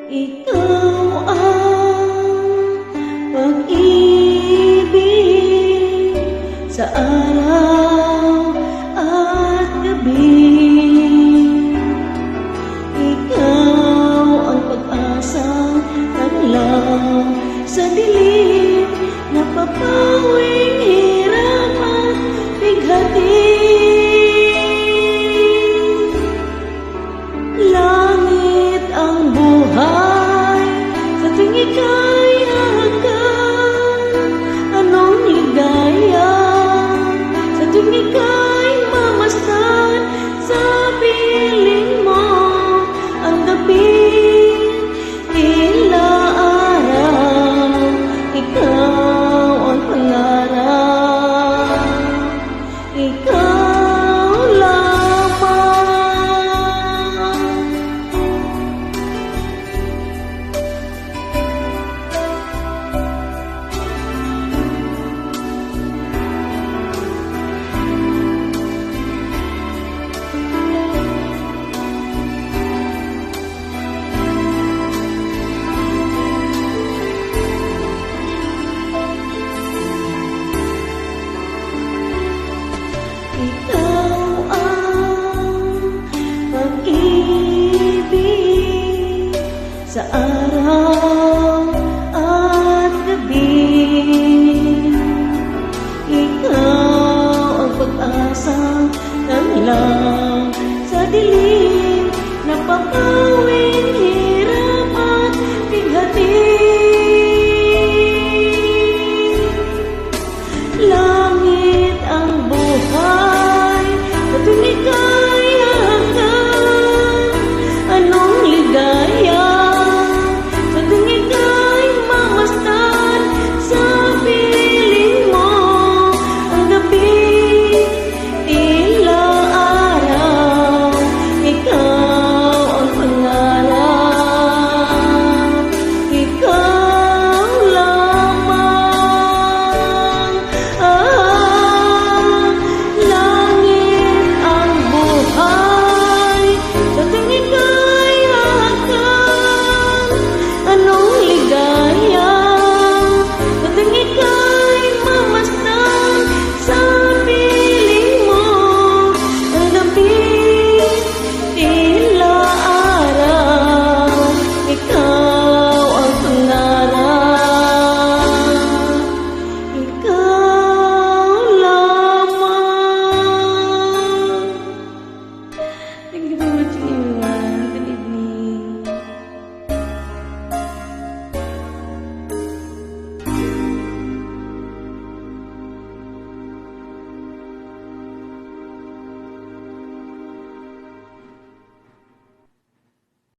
Ikaw ang pag-ibig sa araw at gabi. Ikaw ang pag-asang taglaw sa dilim, napapawing hirap at bighati. Langit ang buhay sa tuwing ika'y hanggan. Anong ligaya sa tuwing ika'y mamasdan. Sa piling mo ang gabi, tila araw. Ikaw ang pangarap, ikaw lamang. Ikaw ang pag-ibig sa araw at gabi. Ikaw ang pag-asang taglaw